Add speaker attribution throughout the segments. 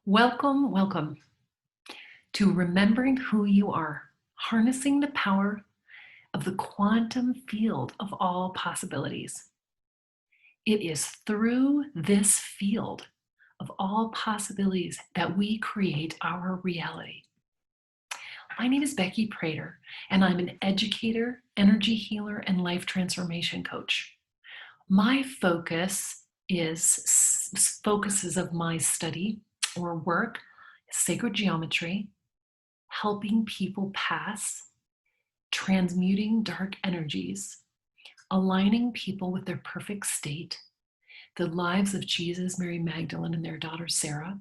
Speaker 1: Welcome, welcome to remembering who you are, harnessing the power of the quantum field of all possibilities. It is through this field of all possibilities that we create our reality. My name is Becky Prater, and I'm an educator, energy healer, and life transformation coach. My focuses of my study or work, sacred geometry, helping people pass, transmuting dark energies, aligning people with their perfect state, the lives of Jesus, Mary Magdalene, and their daughter Sarah,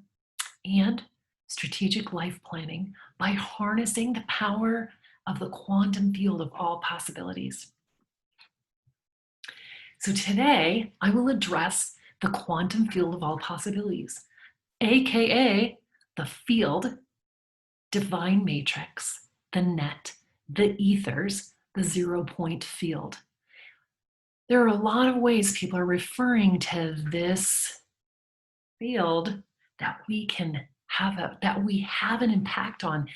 Speaker 1: and strategic life planning by harnessing the power of the quantum field of all possibilities. So today, I will address the quantum field of all possibilities, aka the field, divine matrix, the net, the ethers, the 0-point field. There are a lot of ways people are referring to this field that we have an impact on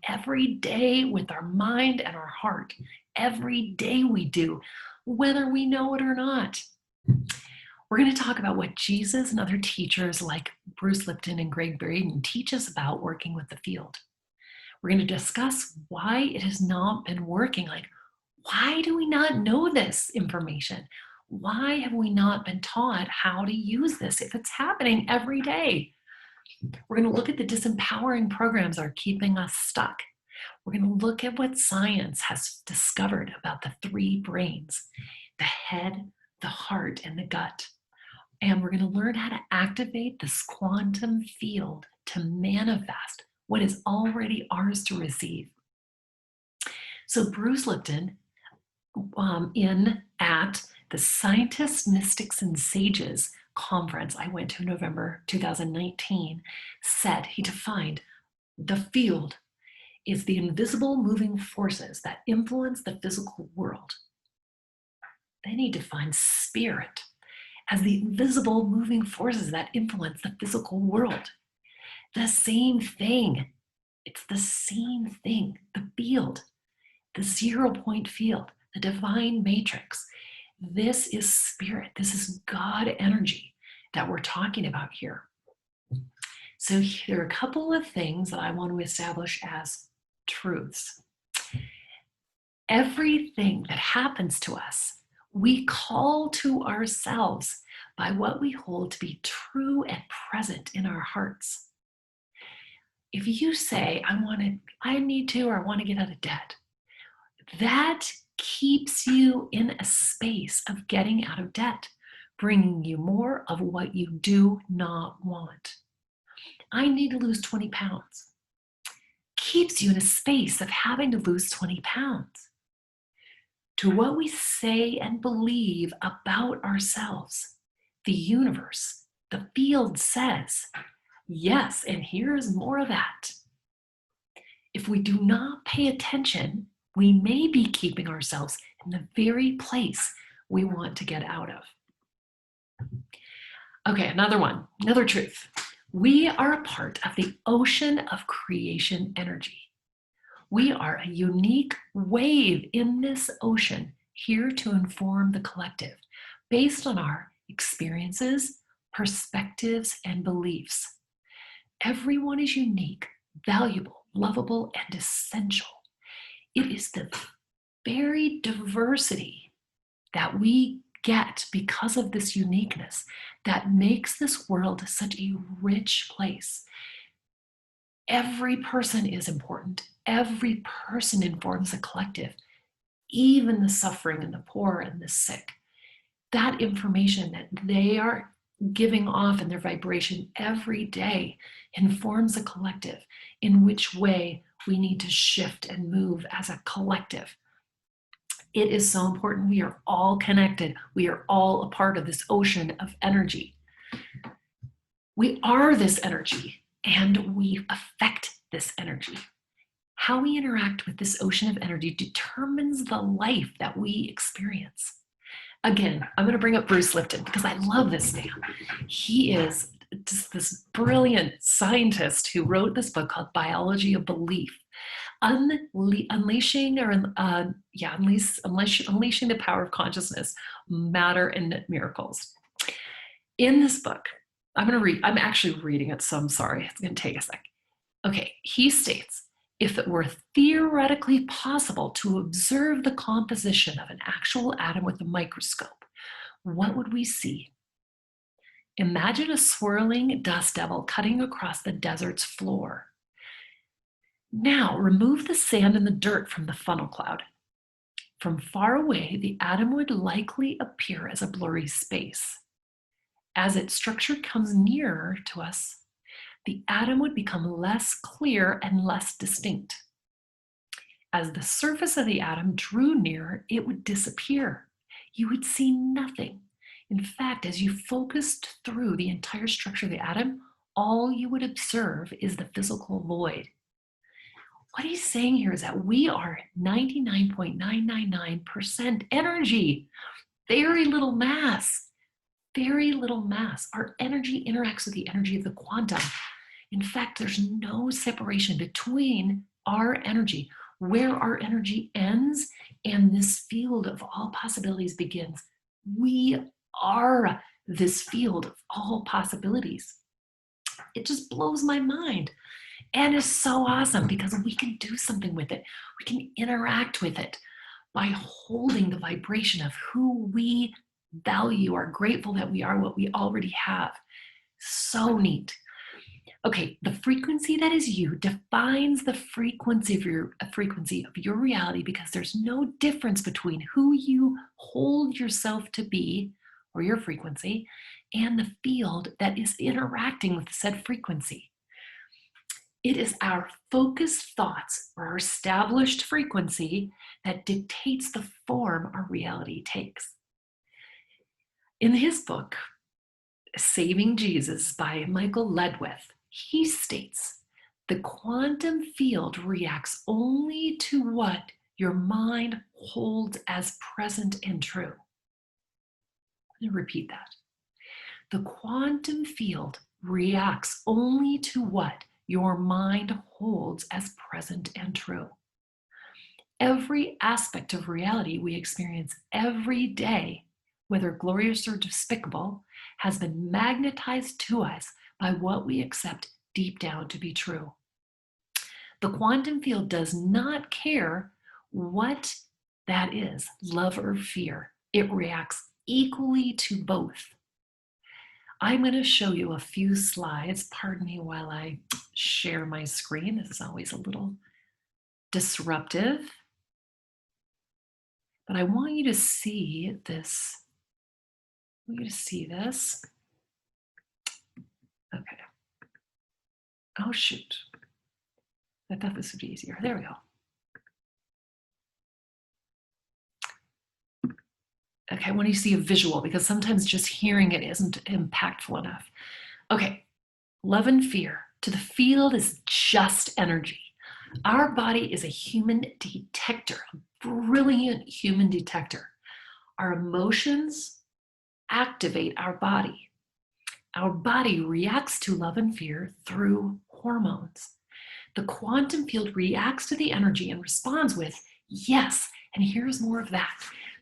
Speaker 1: every day with our mind and our heart. Every day we do, whether we know it or not. We're going to talk about what Jesus and other teachers like Bruce Lipton and Greg Braden teach us about working with the field. We're going to discuss why it has not been working. Like, why do we not know this information? Why have we not been taught how to use this if it's happening every day? We're going to look at the disempowering programs that are keeping us stuck. We're going to look at what science has discovered about the three brains, the head, the heart, and the gut. And we're going to learn how to activate this quantum field to manifest what is already ours to receive. So Bruce Lipton, at the Scientists, Mystics, and Sages conference I went to in November 2019, he defined the field is the invisible moving forces that influence the physical world. Then he defined spirit as the invisible moving forces that influence the physical world. The same thing. It's the same thing. The field, the 0-point field, the divine matrix. This is spirit. This is God energy that we're talking about here. So there are a couple of things that I want to establish as truths. Everything that happens to us, we call to ourselves by what we hold to be true and present in our hearts. If you say, I need to, or I want to get out of debt, that keeps you in a space of getting out of debt, bringing you more of what you do not want. I need to lose 20 pounds. Keeps you in a space of having to lose 20 pounds. To what we say and believe about ourselves, the universe, the field says, yes, and here's more of that. If we do not pay attention, we may be keeping ourselves in the very place we want to get out of. Okay, another truth. We are a part of the ocean of creation energy. We are a unique wave in this ocean, here to inform the collective, based on our experiences, perspectives, and beliefs. Everyone is unique, valuable, lovable, and essential. It is the very diversity that we get because of this uniqueness that makes this world such a rich place. Every person is important. Every person informs the collective, even the suffering and the poor and the sick. That information that they are giving off in their vibration every day informs the collective in which way we need to shift and move as a collective. It is so important. We are all connected. We are all a part of this ocean of energy. We are this energy, and we affect this energy. How we interact with this ocean of energy determines the life that we experience. Again, I'm going to bring up Bruce Lipton because I love this man. He is just this brilliant scientist who wrote this book called Biology of Belief, unleashing the power of consciousness, matter, and miracles. In this book, I'm actually reading it, so I'm sorry, it's going to take a sec. Okay, he states, if it were theoretically possible to observe the composition of an actual atom with a microscope, what would we see? Imagine a swirling dust devil cutting across the desert's floor. Now, remove the sand and the dirt from the funnel cloud. From far away, the atom would likely appear as a blurry space. As its structure comes nearer to us, the atom would become less clear and less distinct. As the surface of the atom drew nearer, it would disappear. You would see nothing. In fact, as you focused through the entire structure of the atom, all you would observe is the physical void. What he's saying here is that we are 99.999% energy, very little mass, very little mass. Our energy interacts with the energy of the quantum. In fact, there's no separation between our energy, where our energy ends and this field of all possibilities begins. We are this field of all possibilities. It just blows my mind. And it's so awesome because we can do something with it. We can interact with it by holding the vibration of who we value, are grateful that we are, what we already have. So neat. Okay, the frequency that is you defines the frequency of your reality, because there's no difference between who you hold yourself to be, or your frequency, and the field that is interacting with said frequency. It is our focused thoughts or our established frequency that dictates the form our reality takes. In his book, Saving Jesus by Michael Ledwith, he states, the quantum field reacts only to what your mind holds as present and true. I'm going to repeat that. The quantum field reacts only to what your mind holds as present and true. Every aspect of reality we experience every day, whether glorious or despicable, has been magnetized to us by what we accept deep down to be true. The quantum field does not care what that is, love or fear. It reacts equally to both. I'm going to show you a few slides. Pardon me while I share my screen. This is always a little disruptive. But I want you to see this. I want you to see this. Okay. Oh, shoot. I thought this would be easier. There we go. Okay, I want you to see a visual, because sometimes just hearing it isn't impactful enough. Okay, love and fear. To the field is just energy. Our body is a human detector, a brilliant human detector. Our emotions activate our body. Our body reacts to love and fear through hormones. The quantum field reacts to the energy and responds with yes, and here's more of that.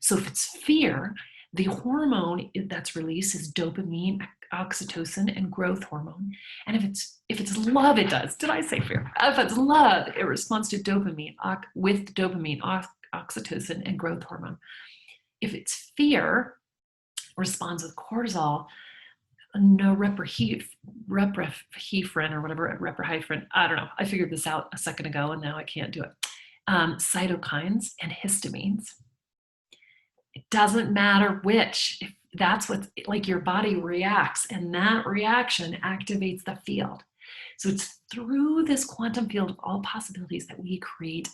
Speaker 1: So if it's fear, the hormone that's released is dopamine, oxytocin, and growth hormone. And if it's love, it does. Did I say fear? If it's love, it responds to dopamine with dopamine, oxytocin, and growth hormone. If it's fear, responds with cortisol, norepinephrine or whatever, reprohyphen. I don't know. I figured this out a second ago and now I can't do it. Cytokines and histamines. It doesn't matter which. If that's what, like, your body reacts, and that reaction activates the field. So it's through this quantum field of all possibilities that we create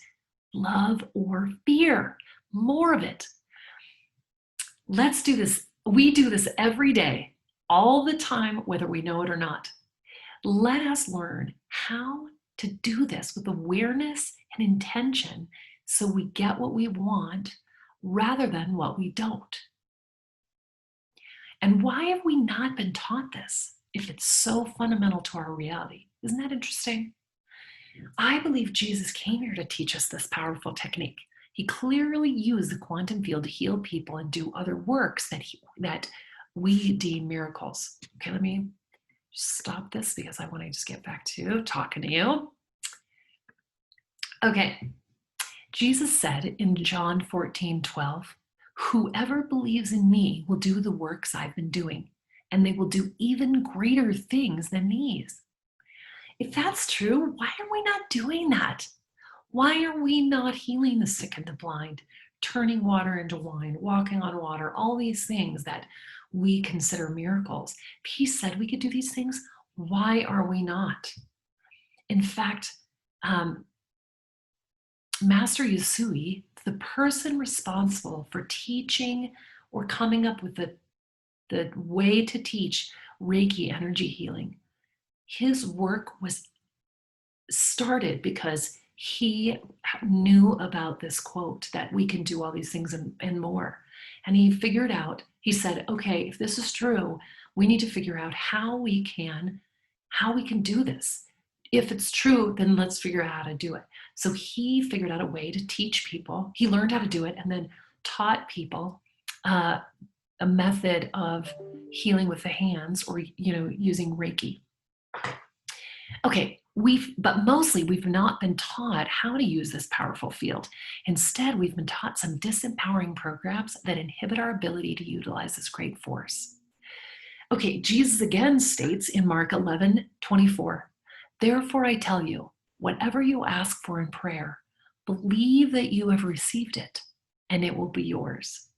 Speaker 1: love or fear. More of it. Let's do this. We do this every day, all the time, whether we know it or not. Let us learn how to do this with awareness and intention, so we get what we want rather than what we don't. And why have we not been taught this? if it's so fundamental to our reality. Isn't that interesting? I believe Jesus came here to teach us this powerful technique. He clearly used the quantum field to heal people and do other works that we deem miracles. Okay, let me stop this because I want to just get back to talking to you. Okay, Jesus said in John 14:12, "Whoever believes in me will do the works I've been doing, and they will do even greater things than these." If that's true, why are we not doing that? Why are we not healing the sick and the blind, turning water into wine, walking on water, all these things that we consider miracles? If he said we could do these things, why are we not? In fact, Master Yusui, the person responsible for teaching or coming up with the way to teach Reiki energy healing, his work was started because he knew about this quote that we can do all these things and more. And he figured out, he said, okay, if this is true, we need to figure out how we can do this. If it's true, then let's figure out how to do it. So he figured out a way to teach people. He learned how to do it and then taught people a method of healing with the hands, or using Reiki. Okay, but mostly we've not been taught how to use this powerful field. Instead, we've been taught some disempowering programs that inhibit our ability to utilize this great force. Okay, Jesus again states in Mark 11:24, "Therefore I tell you, whatever you ask for in prayer, believe that you have received it, and it will be yours."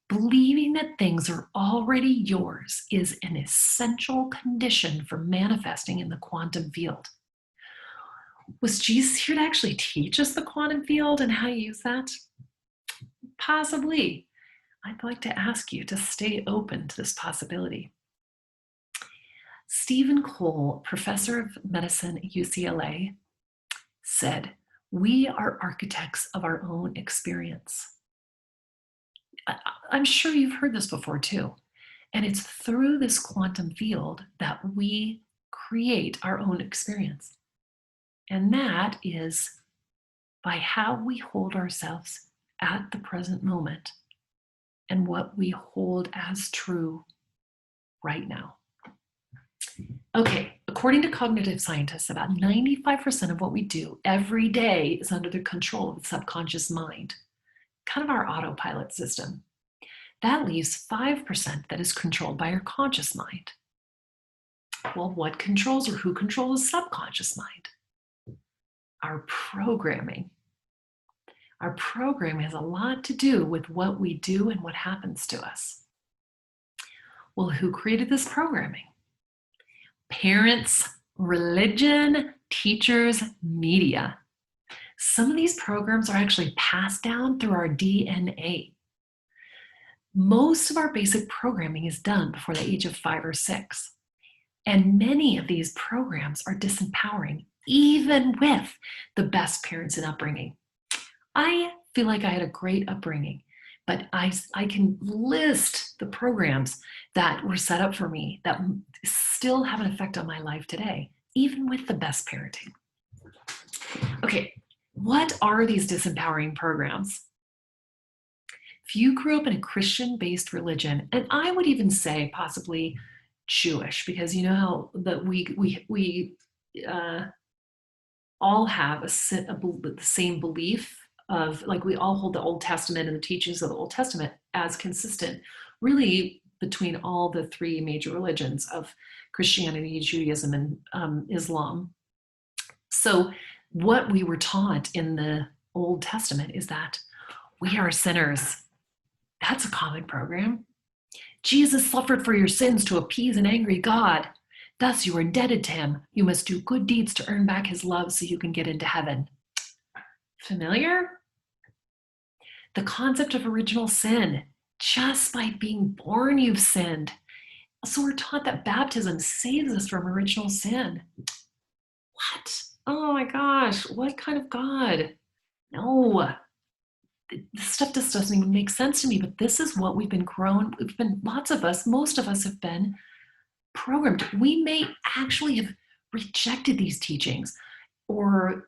Speaker 1: Believing that things are already yours is an essential condition for manifesting in the quantum field. Was Jesus here to actually teach us the quantum field and how to use that? Possibly. I'd like to ask you to stay open to this possibility. Stephen Cole, professor of medicine at UCLA, said, "We are architects of our own experience." I'm sure you've heard this before too. And it's through this quantum field that we create our own experience. And that is by how we hold ourselves at the present moment and what we hold as true right now. Okay, according to cognitive scientists, about 95% of what we do every day is under the control of the subconscious mind, kind of our autopilot system. That leaves 5% that is controlled by our conscious mind. Well, what controls or who controls the subconscious mind? Our programming. Our programming has a lot to do with what we do and what happens to us. Well, who created this programming? Parents, religion, teachers, media. Some of these programs are actually passed down through our DNA. Most of our basic programming is done before the age of 5 or 6. And many of these programs are disempowering, even with the best parents and upbringing. I feel like I had a great upbringing, but I can list the programs that were set up for me that still have an effect on my life today, even with the best parenting. Okay, what are these disempowering programs? If you grew up in a Christian-based religion, and I would even say possibly Jewish, because you know how that we all have the same belief of, like, we all hold the Old Testament and the teachings of the Old Testament as consistent, really, between all the three major religions of Christianity, Judaism, and Islam. So what we were taught in the Old Testament is that we are sinners. That's a common program. Jesus suffered for your sins to appease an angry God. Thus you are indebted to him. You must do good deeds to earn back his love so you can get into heaven. Familiar? The concept of original sin. Just by being born, you've sinned. So we're taught that baptism saves us from original sin. What? Oh my gosh, what kind of God? No. This stuff just doesn't even make sense to me, but this is what we've been most of us have been programmed. We may actually have rejected these teachings, or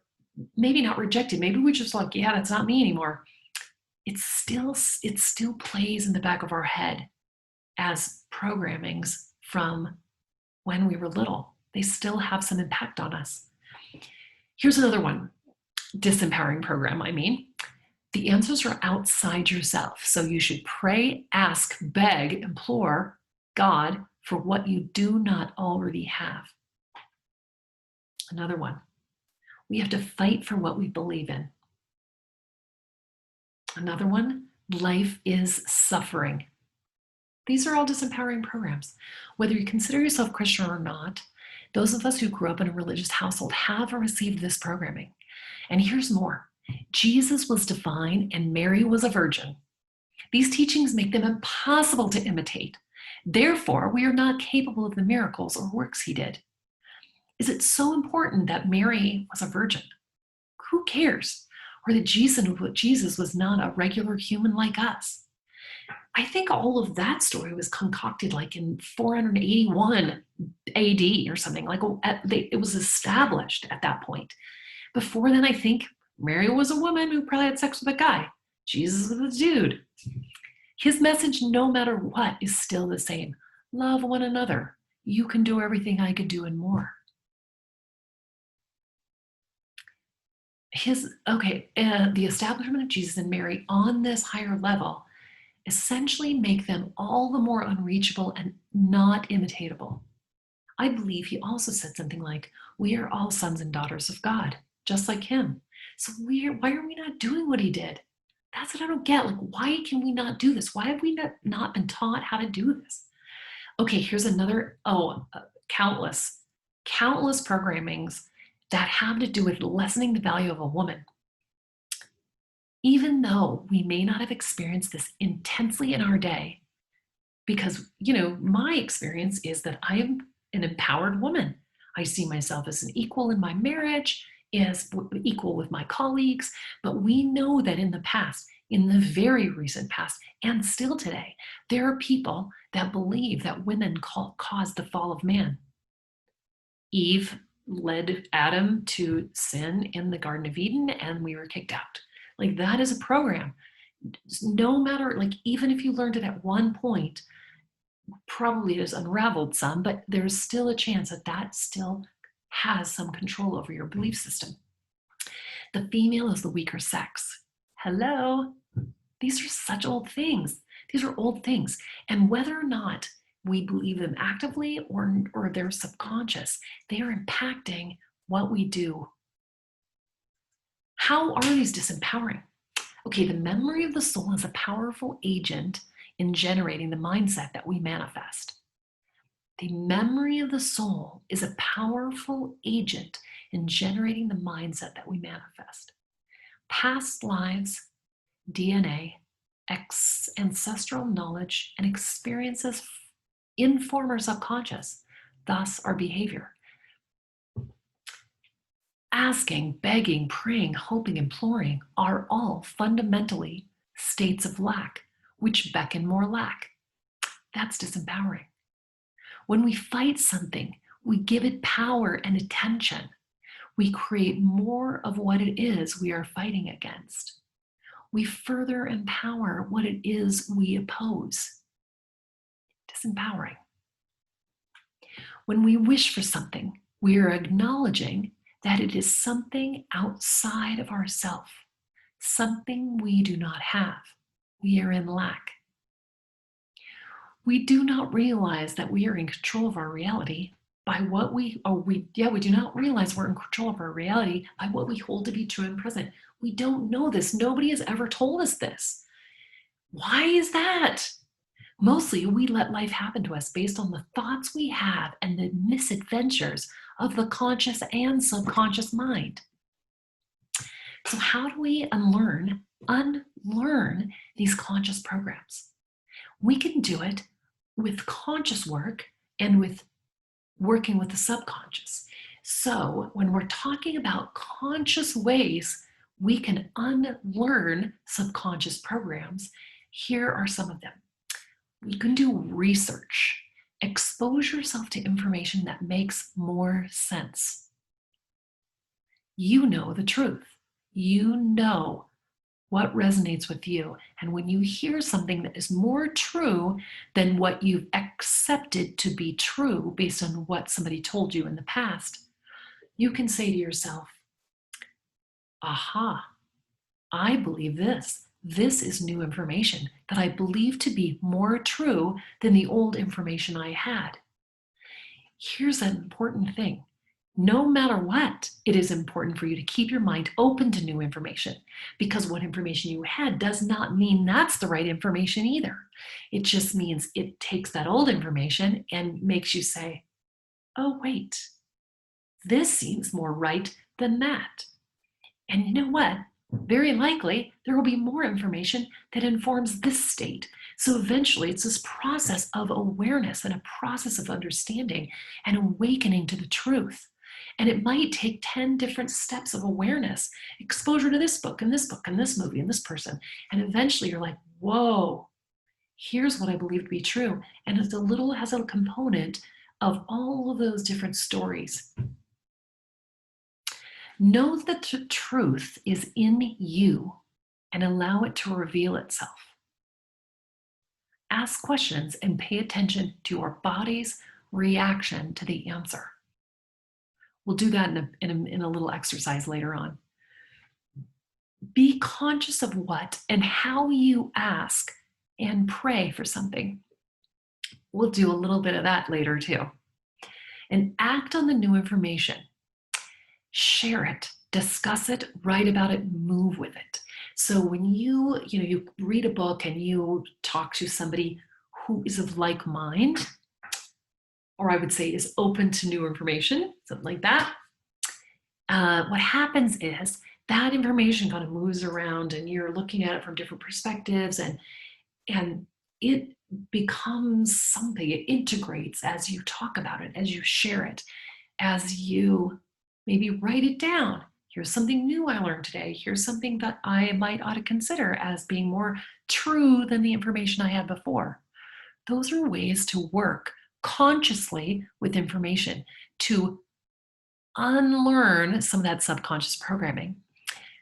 Speaker 1: maybe not rejected. Maybe we just like, yeah, that's not me anymore. It still plays in the back of our head as programmings from when we were little. They still have some impact on us. Here's another one, disempowering program, I mean. The answers are outside yourself. So you should pray, ask, beg, implore God for what you do not already have. Another one, we have to fight for what we believe in. Another one, life is suffering. These are all disempowering programs. Whether you consider yourself Christian or not, those of us who grew up in a religious household have received this programming. And here's more. Jesus was divine and Mary was a virgin. These teachings make them impossible to imitate. Therefore, we are not capable of the miracles or works he did. Is it so important that Mary was a virgin? Who cares? Or that Jesus was not a regular human like us? I think all of that story was concocted like in 481 AD or something. Like it was established at that point. Before then, I think Mary was a woman who probably had sex with a guy. Jesus was a dude. His message, no matter what, is still the same. Love one another. You can do everything I could do and more. The establishment of Jesus and Mary on this higher level essentially make them all the more unreachable and not imitatable. I believe he also said something like, we are all sons and daughters of God, just like him. So why are we not doing what he did? That's what I don't get. Like, why can we not do this? Why have we not been taught how to do this? Okay, here's another, countless programmings that have to do with lessening the value of a woman. Even though we may not have experienced this intensely in our day, because, my experience is that I am an empowered woman. I see myself as an equal in my marriage, as equal with my colleagues, but we know that in the past, in the very recent past, and still today, there are people that believe that women caused the fall of man. Eve led Adam to sin in the Garden of Eden, and we were kicked out. Like, that is a program. No matter, like, even if you learned it at one point, probably it has unraveled some, but there's still a chance that still has some control over your belief system. The female is the weaker sex. Hello? These are such old things. These are old things. And whether or not we believe them actively or they're subconscious, they are impacting what we do. How are these disempowering? Okay, the memory of the soul is a powerful agent in generating the mindset that we manifest. The memory of the soul is a powerful agent in generating the mindset that we manifest. Past lives, DNA, ancestral knowledge, and experiences inform our subconscious, thus our behavior. Asking, begging, praying, hoping, imploring are all fundamentally states of lack, which beckon more lack. That's disempowering. When we fight something, we give it power and attention. We create more of what it is we are fighting against. We further empower what it is we oppose. Disempowering. When we wish for something, we are acknowledging that it is something outside of ourself, something we do not have. We are in lack. We do not realize that we are in control of our reality by what we do not realize we're in control of our reality by what we hold to be true and present. We don't know this. Nobody has ever told us this. Why is that? Mostly, we let life happen to us based on the thoughts we have and the misadventures of the conscious and subconscious mind. So how do we unlearn these conscious programs? We can do it with conscious work and with working with the subconscious. So when we're talking about conscious ways we can unlearn subconscious programs, here are some of them. We can do research. Expose yourself to information that makes more sense. You know the truth. You know what resonates with you. And when you hear something that is more true than what you've accepted to be true based on what somebody told you in the past, you can say to yourself, aha, I believe this. This is new information that I believe to be more true than the old information I had. Here's an important thing. No matter what, it is important for you to keep your mind open to new information, because what information you had does not mean that's the right information either. It just means it takes that old information and makes you say, oh, wait, this seems more right than that. And you know what? Very likely, there will be more information that informs this state. So eventually, it's this process of awareness and a process of understanding and awakening to the truth. And it might take 10 different steps of awareness, exposure to this book and this book and this movie and this person. And eventually, you're like, whoa, here's what I believe to be true. And it's has a component of all of those different stories. Know that the truth is in you and allow it to reveal itself. Ask questions and pay attention to your body's reaction to the answer. We'll do that in a little exercise later on. Be conscious of what and how you ask and pray for something. We'll do a little bit of that later too. And act on the new information. Share it, discuss it, write about it, move with it. So when you read a book and you talk to somebody who is of like mind, or I would say is open to new information, something like that, what happens is that information kind of moves around and you're looking at it from different perspectives, and it becomes something, it integrates as you talk about it, as you share it, as you maybe write it down. Here's something new I learned today. Here's something that I might ought to consider as being more true than the information I had before. Those are ways to work consciously with information to unlearn some of that subconscious programming.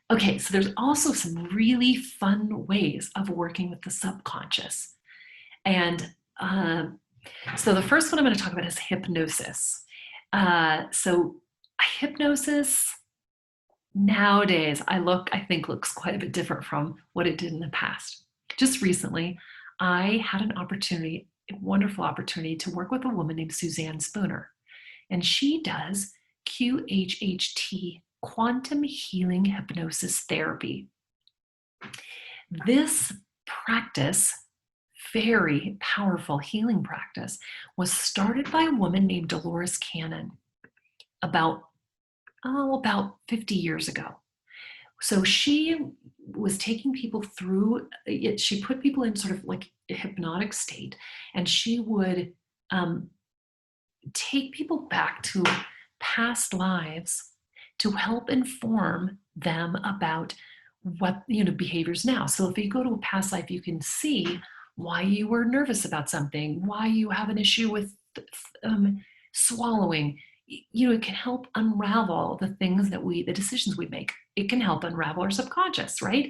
Speaker 1: Okay, so there's also some really fun ways of working with the subconscious. And so the first one I'm going to talk about is hypnosis. So hypnosis nowadays, I think looks quite a bit different from what it did in the past. Just recently, I had a wonderful opportunity to work with a woman named Suzanne Spooner. And she does QHHT, quantum healing hypnosis therapy. This practice, very powerful healing practice, was started by a woman named Dolores Cannon about 50 years ago. So she was taking people through it. She put people in sort of like a hypnotic state, and she would take people back to past lives to help inform them about what behaviors now. So if you go to a past life, you can see why you were nervous about something, why you have an issue with swallowing. It can help unravel the decisions we make. It can help unravel our subconscious, right?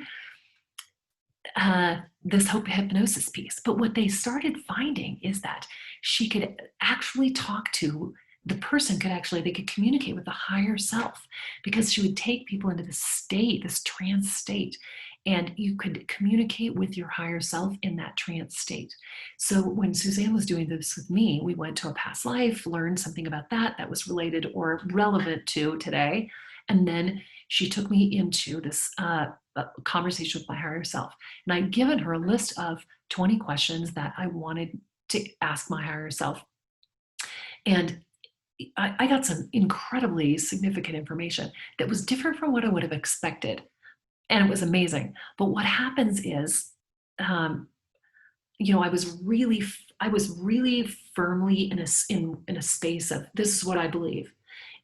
Speaker 1: This hypnosis piece. But what they started finding is that she could actually talk to the person, they could communicate with the higher self, because she would take people into this state, this trance state, and you could communicate with your higher self in that trance state. So when Suzanne was doing this with me, we went to a past life, learned something about that was related or relevant to today, and then she took me into this conversation with my higher self. And I'd given her a list of 20 questions that I wanted to ask my higher self. And I got some incredibly significant information that was different from what I would have expected. And it was amazing. But what happens is, I was really firmly in a space of, this is what I believe.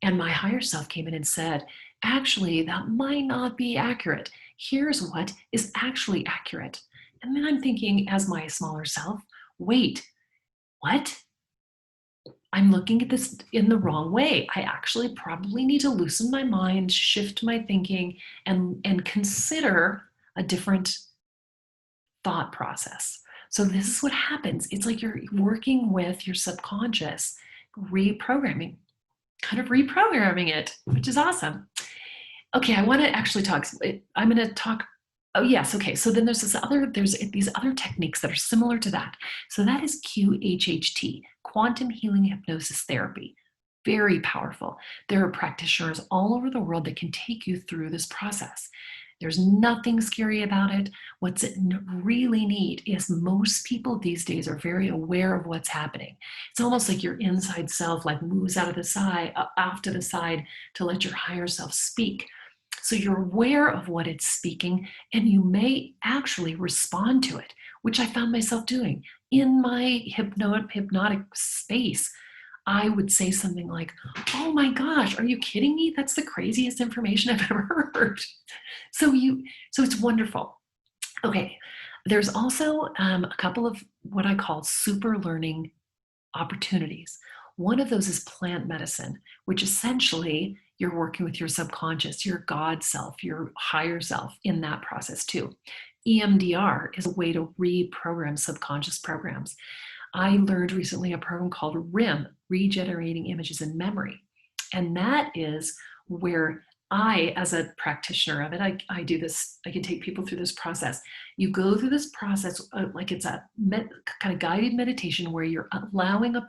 Speaker 1: And my higher self came in and said, actually, that might not be accurate. Here's what is actually accurate. And then I'm thinking, as my smaller self, wait, what? I'm looking at this in the wrong way. I actually probably need to loosen my mind, shift my thinking, and consider a different thought process. So this is what happens. It's like you're working with your subconscious, reprogramming, kind of reprogramming it, which is awesome. Okay, I want to actually talk. I'm going to talk. Oh yes, okay. So then there's these other techniques that are similar to that. So that is QHHT, quantum healing hypnosis therapy. Very powerful. There are practitioners all over the world that can take you through this process. There's nothing scary about it. What's it really neat is most people these days are very aware of what's happening. It's almost like your inside self like moves out of the side, off to the side to let your higher self speak. So you're aware of what it's speaking, and you may actually respond to it, which I found myself doing. In my hypnotic space, I would say something like, oh my gosh, are you kidding me? That's the craziest information I've ever heard. So it's wonderful. Okay, there's also a couple of what I call super learning opportunities. One of those is plant medicine, which essentially you're working with your subconscious, your God self, your higher self in that process too. EMDR is a way to reprogram subconscious programs. I learned recently a program called RIM, Regenerating Images in Memory. And that is where I, as a practitioner of it, I do this, I can take people through this process. You go through this process like it's a kind of guided meditation where you're allowing a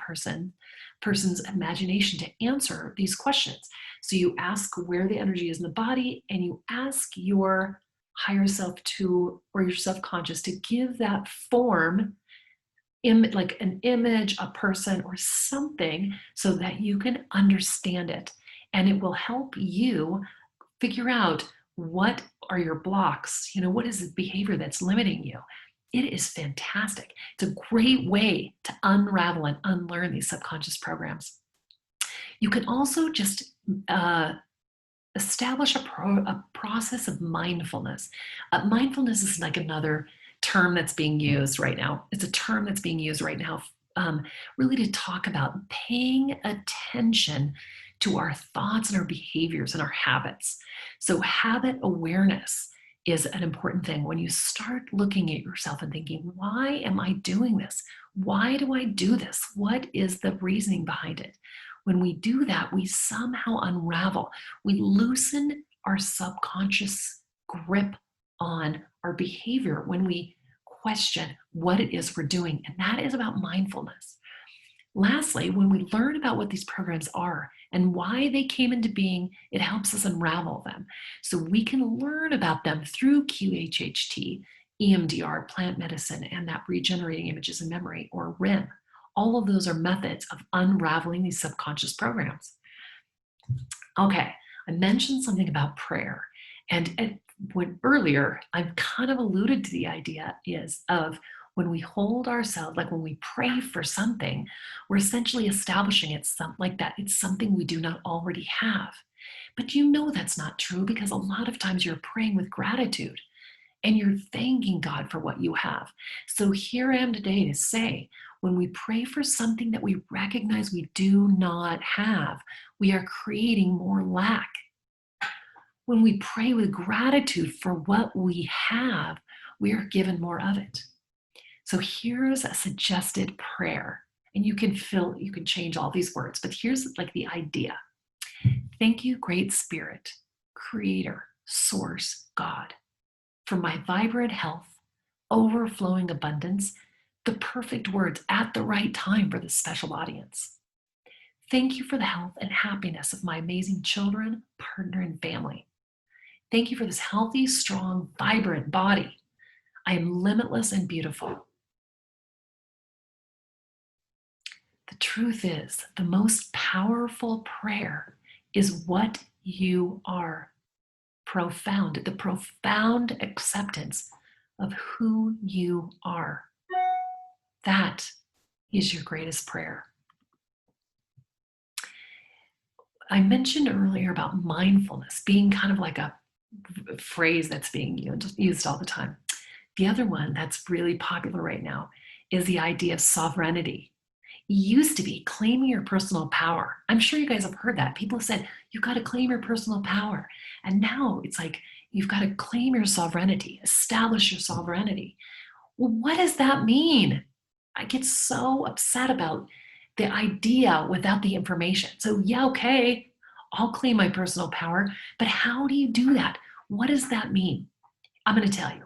Speaker 1: person's imagination to answer these questions. So you ask where the energy is in the body, and you ask your higher self to, or your subconscious to give that form, like an image, a person, or something, so that you can understand it. And it will help you figure out what are your blocks, what is the behavior that's limiting you. It is fantastic. It's a great way to unravel and unlearn these subconscious programs. You can also just establish a process of mindfulness. Mindfulness is like another term that's being used right now. It's a term that's being used right now, really to talk about paying attention to our thoughts and our behaviors and our habits. So habit awareness is an important thing. When you start looking at yourself and thinking, why am I doing this? Why do I do this? What is the reasoning behind it? When we do that, we somehow unravel. We loosen our subconscious grip on our behavior when we question what it is we're doing. And that is about mindfulness. Lastly, when we learn about what these programs are and why they came into being, it helps us unravel them. So we can learn about them through QHHT, EMDR, plant medicine, and that regenerating images in memory, or RIM. All of those are methods of unraveling these subconscious programs. Okay, I mentioned something about prayer. And when earlier, I've kind of alluded to the idea of when we hold ourselves, like when we pray for something, we're essentially establishing it's something we do not already have. But that's not true, because a lot of times you're praying with gratitude and you're thanking God for what you have. So here I am today to say, when we pray for something that we recognize we do not have, we are creating more lack. When we pray with gratitude for what we have, we are given more of it. So here's a suggested prayer, and you can change all these words, but here's like the idea. Thank you, Great Spirit, Creator, Source, God, for my vibrant health, overflowing abundance, the perfect words at the right time for this special audience. Thank you for the health and happiness of my amazing children, partner, and family. Thank you for this healthy, strong, vibrant body. I am limitless and beautiful. The truth is, the most powerful prayer is what you are. The profound acceptance of who you are. That is your greatest prayer. I mentioned earlier about mindfulness being kind of like a phrase that's being used all the time. The other one that's really popular right now is the idea of sovereignty. used to be claiming your personal power. I'm sure you guys have heard that. People have said, you've got to claim your personal power. And now it's like, you've got to claim your sovereignty, establish your sovereignty. Well, what does that mean? I get so upset about the idea without the information. So yeah, okay, I'll claim my personal power, but how do you do that? What does that mean? I'm going to tell you.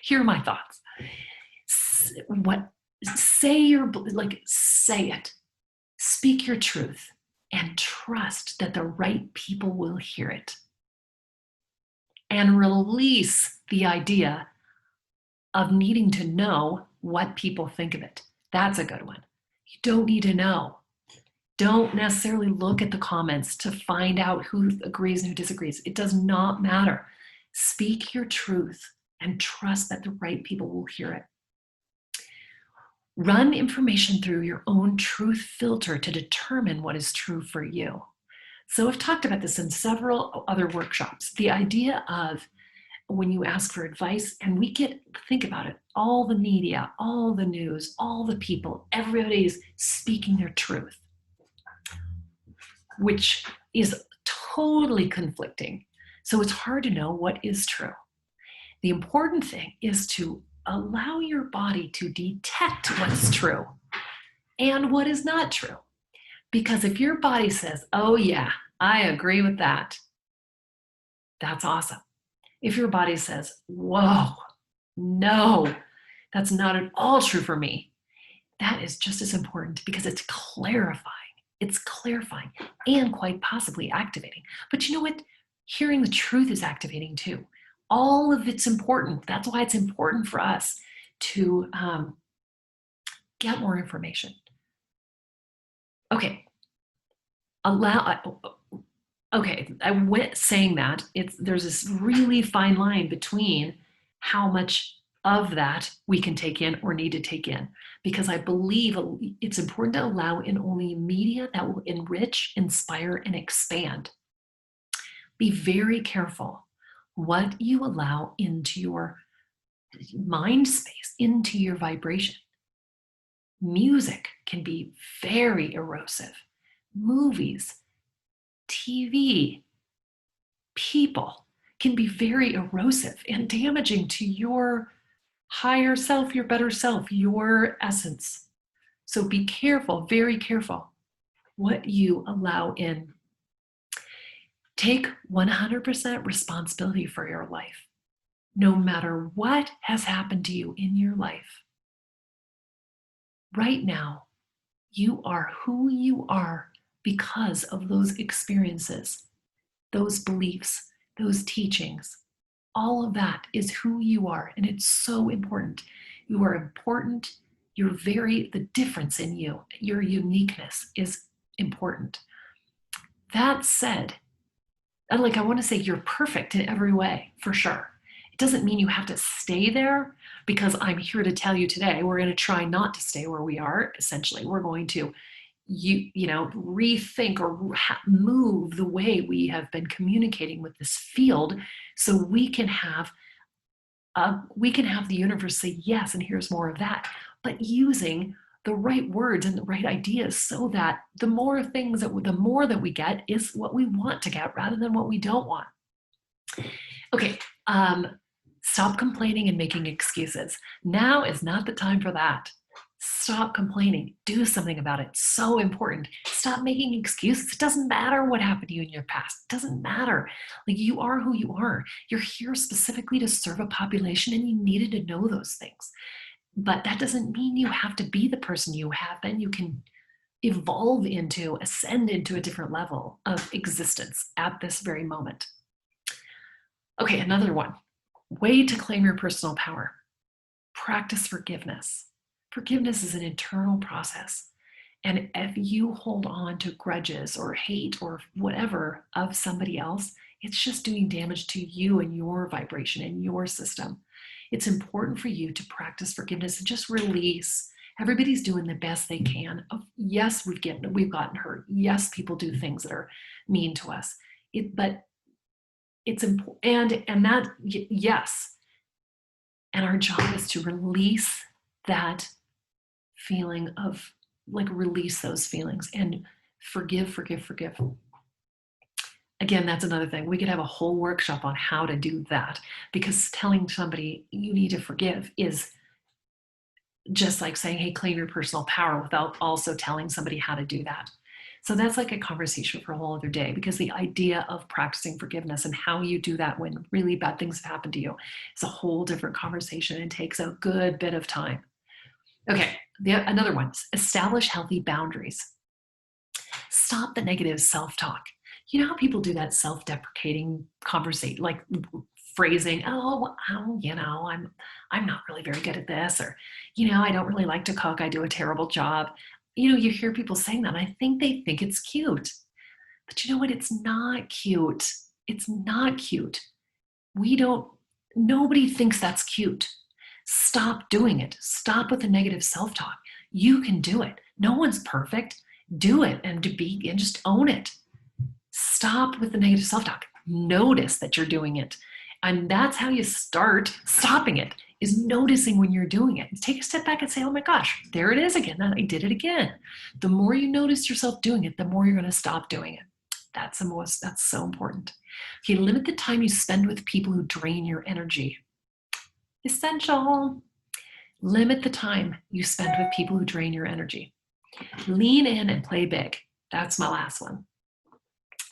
Speaker 1: Here are my thoughts. What say it. Speak your truth and trust that the right people will hear it. And release the idea of needing to know what people think of it. That's a good one. You don't need to know. Don't necessarily look at the comments to find out who agrees and who disagrees. It does not matter. Speak your truth and trust that the right people will hear it. Run information through your own truth filter to determine what is true for you. So I've talked about this in several other workshops. The idea of when you ask for advice, and think about it, all the media, all the news, all the people, everybody's speaking their truth, which is totally conflicting. So it's hard to know what is true. The important thing is to allow your body to detect what's true and what is not true. Because if your body says, oh yeah, I agree with that, that's awesome. If your body says, whoa, no, that's not at all true for me, that is just as important because it's clarifying. It's clarifying and quite possibly activating. But you know what? Hearing the truth is activating too. All of it's important. That's why it's important for us to get more information. Okay. I went saying that there's this really fine line between how much of that we can take in or need to take in, because I believe it's important to allow in only media that will enrich, inspire, and expand. Be very careful what you allow into your mind space, into your vibration. Music can be very erosive. Movies, TV, people can be very erosive and damaging to your higher self, your better self, your essence. So be careful, very careful what you allow in. Take 100% responsibility for your life, no matter what has happened to you in your life. Right now, you are who you are because of those experiences, those beliefs, those teachings. All of that is who you are, and it's so important. You are important. The difference in you, your uniqueness is important. That said, I want to say you're perfect in every way, for sure. It doesn't mean you have to stay there, because I'm here to tell you today, we're going to try not to stay where we are. Essentially, we're going to rethink or move the way we have been communicating with this field, so we can have the universe say yes, and here's more of that, but using the right words and the right ideas, so that the more that we get is what we want to get rather than what we don't want. Okay, stop complaining and making excuses. Now is not the time for that. Stop complaining. Do something about it. So important. Stop making excuses. It doesn't matter what happened to you in your past. It doesn't matter. You are who you are. You're here specifically to serve a population, and you needed to know those things. But that doesn't mean you have to be the person you have been. You can ascend into a different level of existence at this very moment. Okay, another one. Way to claim your personal power. Practice forgiveness. Forgiveness is an internal process. And if you hold on to grudges or hate or whatever of somebody else, it's just doing damage to you and your vibration and your system. It's important for you to practice forgiveness and just release. Everybody's doing the best they can. Yes, we've gotten hurt. Yes, people do things that are mean to us. But it's important, and that, yes. And our job is to release that feeling of like release those feelings and forgive, forgive, forgive. Again, that's another thing. We could have a whole workshop on how to do that, because telling somebody you need to forgive is just like saying, hey, claim your personal power, without also telling somebody how to do that. So that's like a conversation for a whole other day, because the idea of practicing forgiveness and how you do that when really bad things have happened to you is a whole different conversation and takes a good bit of time. Okay, another one, establish healthy boundaries. Stop the negative self-talk. You know how people do that self-deprecating conversation, like phrasing, oh, I'm not really very good at this, or, I don't really like to cook, I do a terrible job. You hear people saying that, and I think they think it's cute. But you know what? It's not cute. It's not cute. Nobody thinks that's cute. Stop doing it. Stop with the negative self-talk. You can do it. No one's perfect. Do it and just own it. Stop with the negative self-talk. Notice that you're doing it. And that's how you start stopping it, is noticing when you're doing it. Take a step back and say, oh my gosh, there it is again. I did it again. The more you notice yourself doing it, the more you're going to stop doing it. That's so important. Okay, limit the time you spend with people who drain your energy. Essential. Limit the time you spend with people who drain your energy. Lean in and play big. That's my last one.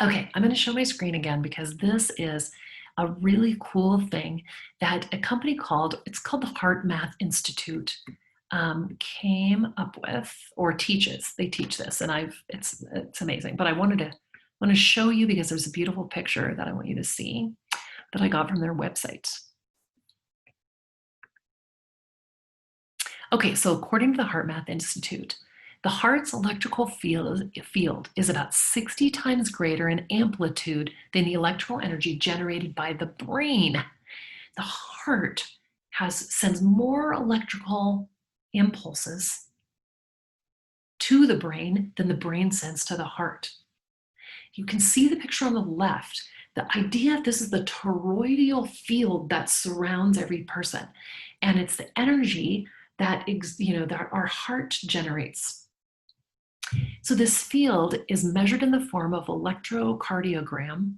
Speaker 1: Okay, I'm going to show my screen again, because this is a really cool thing that a company it's called the Heart Math Institute, came up with, or teaches. They teach this, and it's amazing. But I want to show you, because there's a beautiful picture that I want you to see that I got from their website. Okay, so according to the Heart Math Institute, the heart's electrical field is about 60 times greater in amplitude than the electrical energy generated by the brain. The heart sends more electrical impulses to the brain than the brain sends to the heart. You can see the picture on the left. The idea, this is the toroidal field that surrounds every person. And it's the energy that our heart generates. So this field is measured in the form of electrocardiogram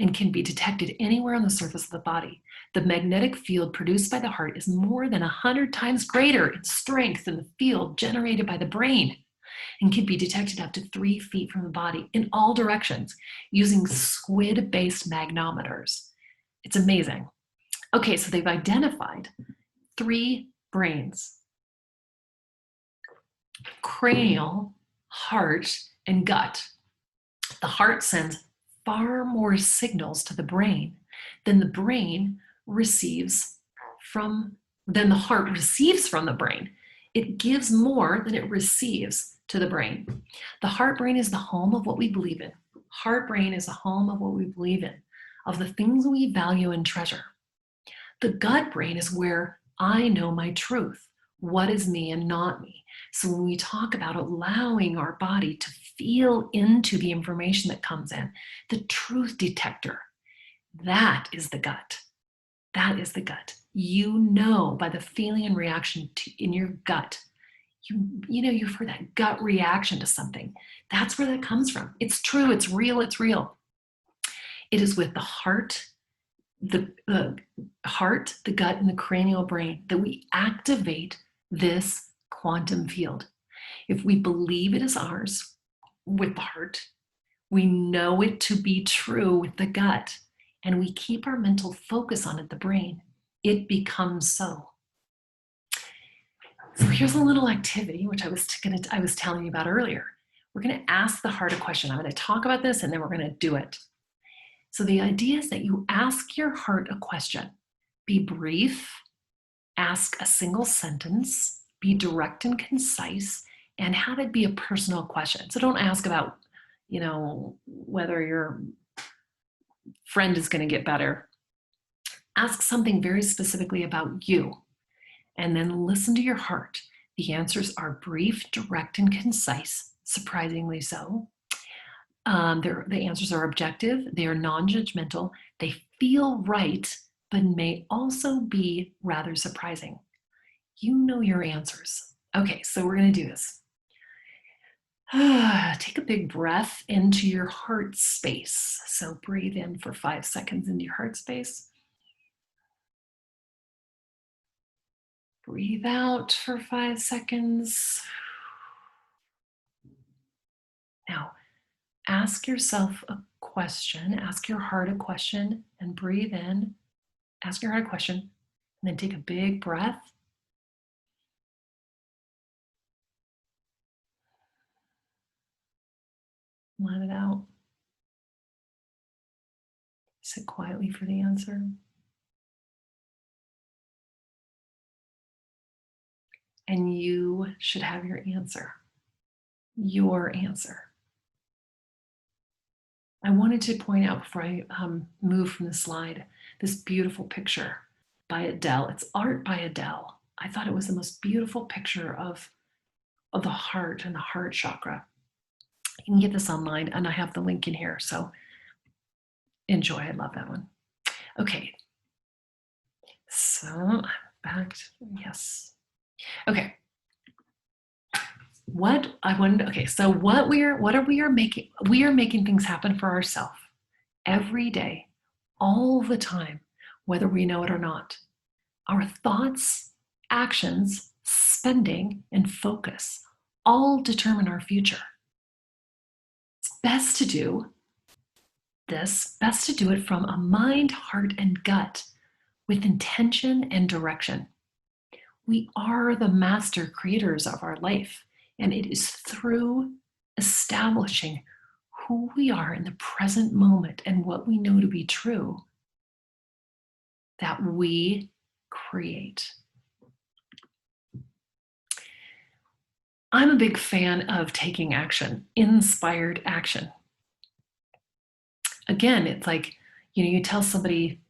Speaker 1: and can be detected anywhere on the surface of the body. The magnetic field produced by the heart is more than 100 times greater in strength than the field generated by the brain, and can be detected up to 3 feet from the body in all directions using squid-based magnometers. It's amazing. Okay, so they've identified 3 brains: cranial, heart, and gut. The heart sends far more signals to the brain than the heart receives from the brain. It gives more than it receives to the brain. The heart brain is the home of what we believe in. Heart brain is the home of what we believe in, of the things we value and treasure. The gut brain is where I know my truth, what is me and not me. So when we talk about allowing our body to feel into the information that comes in, the truth detector, that is the gut. That is the gut. You know by the feeling and reaction in your gut. You've heard that gut reaction to something. That's where that comes from. It's true, it's real, it's real. It is with the heart, the gut, and the cranial brain that we activate this quantum field. If we believe it is ours with the heart, we know it to be true with the gut, and we keep our mental focus on it, the brain, it becomes so. So here's a little activity, which I was telling you about earlier. We're going to ask the heart a question. I'm going to talk about this, and then we're going to do it. So the idea is that you ask your heart a question. Be brief, ask a single sentence, be direct and concise, and have it be a personal question. So don't ask about, whether your friend is going to get better. Ask something very specifically about you, and then listen to your heart. The answers are brief, direct, and concise, surprisingly so. The answers are objective, they are non-judgmental, they feel right, but may also be rather surprising. You know your answers. Okay, so we're going to do this. Take a big breath into your heart space. So breathe in for 5 seconds into your heart space. Breathe out for 5 seconds. Now, ask yourself a question. Ask your heart a question and breathe in. Ask your heart a question and then take a big breath. Let it out. Sit quietly for the answer. And you should have your answer. Your answer. I wanted to point out before I move from the slide, this beautiful picture by Adele. It's art by Adele. I thought it was the most beautiful picture of the heart and the heart chakra. You can get this online and I have the link in here. So enjoy, I love that one. Okay, so back to, yes. Okay. What I wanted, okay, so we are making things happen for ourselves every day, all the time, whether we know it or not. Our thoughts, actions, spending, and focus all determine our future. It's best to do it from a mind, heart, and gut with intention and direction. We are the master creators of our life, and it is through establishing who we are in the present moment and what we know to be true that we create. I'm a big fan of taking action, inspired action. Again, it's like, you tell somebody,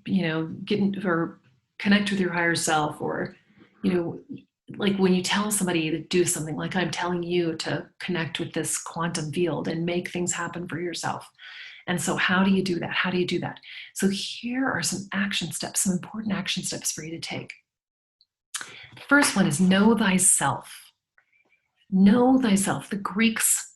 Speaker 1: get or connect with your higher self, or, like when you tell somebody to do something, like I'm telling you to connect with this quantum field and make things happen for yourself. And so how do you do that? How do you do that? So here are some action steps, some important action steps for you to take. The first one is know thyself. Know thyself. The Greeks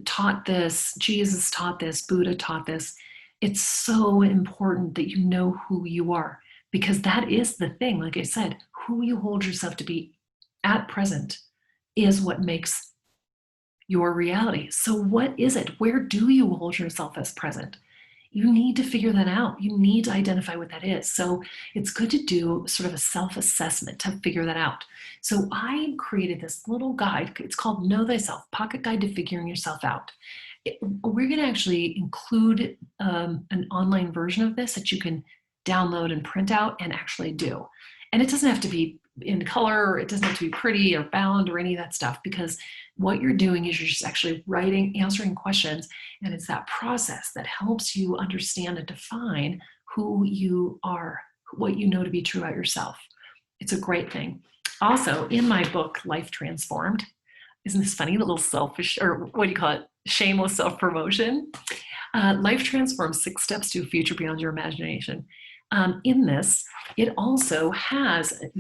Speaker 1: taught this, Jesus taught this, Buddha taught this. It's so important that you know who you are, because that is the thing. Like I said, who you hold yourself to be at present is what makes your reality. So what is it? Where do you hold yourself as present? You need to figure that out. You need to identify what that is. So it's good to do sort of a self-assessment to figure that out. So I created this little guide. It's called Know Thyself, Pocket Guide to Figuring Yourself Out. We're going to actually include an online version of this that you can download and print out and actually do. And it doesn't have to be in color, or it doesn't have to be pretty or bound or any of that stuff, because what you're doing is you're just actually answering questions, and it's that process that helps you understand and define who you are, what you know to be true about yourself. It's a great thing. Also, in my book, Life Transformed, isn't this funny, a little selfish, or what do you call it, shameless self-promotion? Life Transformed, 6 Steps to a Future Beyond Your Imagination. In this, it also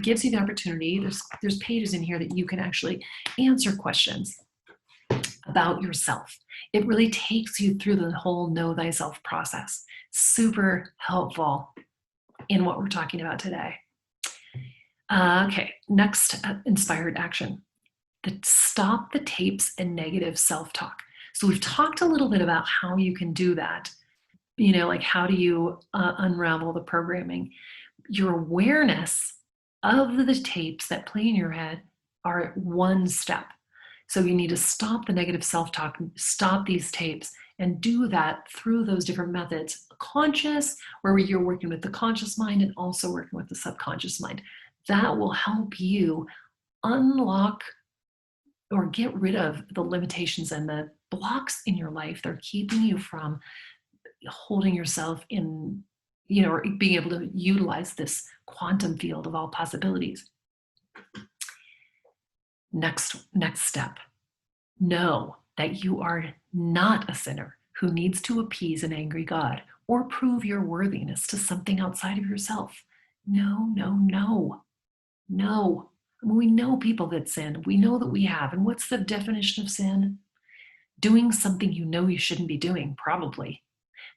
Speaker 1: gives you the opportunity, there's pages in here that you can actually answer questions about yourself. It really takes you through the whole know thyself process. Super helpful in what we're talking about today. Okay, next inspired action. Stop the tapes and negative self-talk. So we've talked a little bit about how you can do that. Like how do you unravel the programming? Your awareness of the tapes that play in your head are one step. So you need to stop the negative self-talk, stop these tapes, and do that through those different methods. Conscious, where you're working with the conscious mind, and also working with the subconscious mind. That will help you unlock or get rid of the limitations and the blocks in your life that are keeping you from holding yourself in, or being able to utilize this quantum field of all possibilities. Next step, know that you are not a sinner who needs to appease an angry God or prove your worthiness to something outside of yourself. No, no, no, no. We know people that sin. We know that we have. And what's the definition of sin? Doing something you know you shouldn't be doing, probably.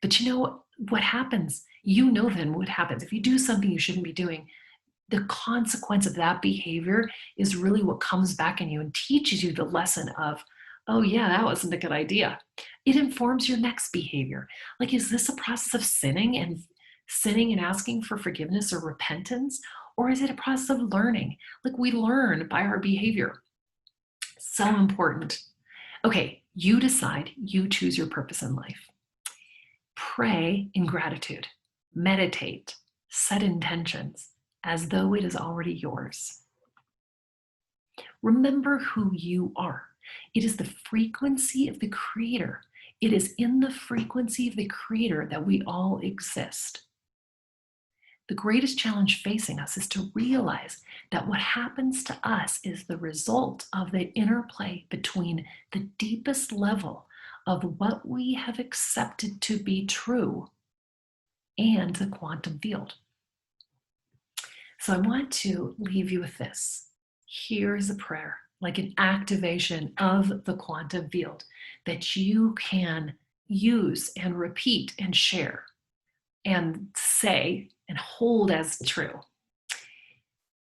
Speaker 1: But you know what happens? You know then what happens. If you do something you shouldn't be doing, the consequence of that behavior is really what comes back in you and teaches you the lesson of, oh yeah, that wasn't a good idea. It informs your next behavior. Like, is this a process of sinning and asking for forgiveness or repentance? Or is it a process of learning? Like, we learn by our behavior. So important. Okay, you decide, you choose your purpose in life. Pray in gratitude, meditate, set intentions as though it is already yours. Remember who you are. It is the frequency of the Creator. It is in the frequency of the Creator that we all exist. The greatest challenge facing us is to realize that what happens to us is the result of the interplay between the deepest level of what we have accepted to be true and the quantum field. So I want to leave you with this. Here's a prayer, like an activation of the quantum field that you can use and repeat and share and say and hold as true.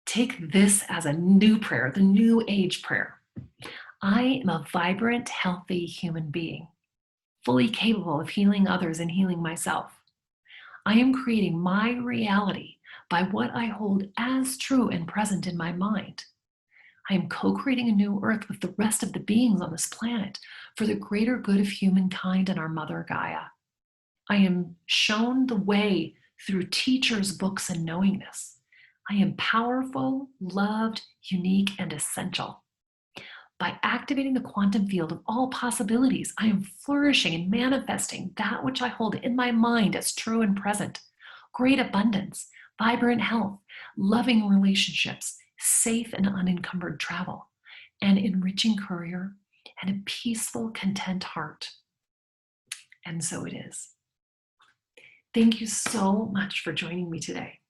Speaker 1: Take this as a new prayer, the new age prayer. I am a vibrant, healthy human being, fully capable of healing others and healing myself. I am creating my reality by what I hold as true and present in my mind. I am co-creating a new earth with the rest of the beings on this planet for the greater good of humankind and our mother Gaia. I am shown the way through teachers, books, and knowingness. I am powerful, loved, unique, and essential. By activating the quantum field of all possibilities, I am flourishing and manifesting that which I hold in my mind as true and present. Great abundance, vibrant health, loving relationships, safe and unencumbered travel, an enriching career, and a peaceful, content heart. And so it is. Thank you so much for joining me today.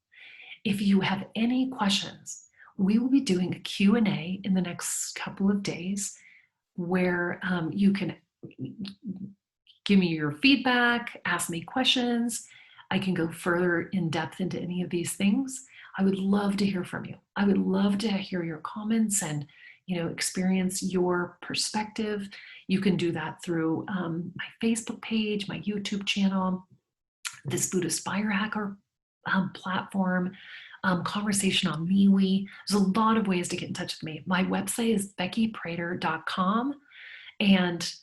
Speaker 1: If you have any questions, we will be doing a Q&A in the next couple of days where you can give me your feedback, ask me questions. I can go further in depth into any of these things. I would love to hear from you. I would love to hear your comments and experience your perspective. You can do that through my Facebook page, my YouTube channel, this Buddhist Biohacker platform, conversation on MeWe. There's a lot of ways to get in touch with me. My website is beckyprater.com, and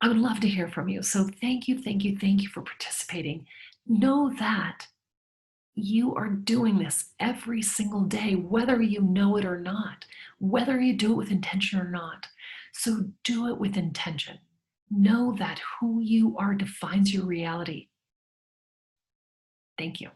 Speaker 1: I would love to hear from you. So thank you, thank you, thank you for participating. Know that you are doing this every single day, whether you know it or not, whether you do it with intention or not. So do it with intention. Know that who you are defines your reality. Thank you.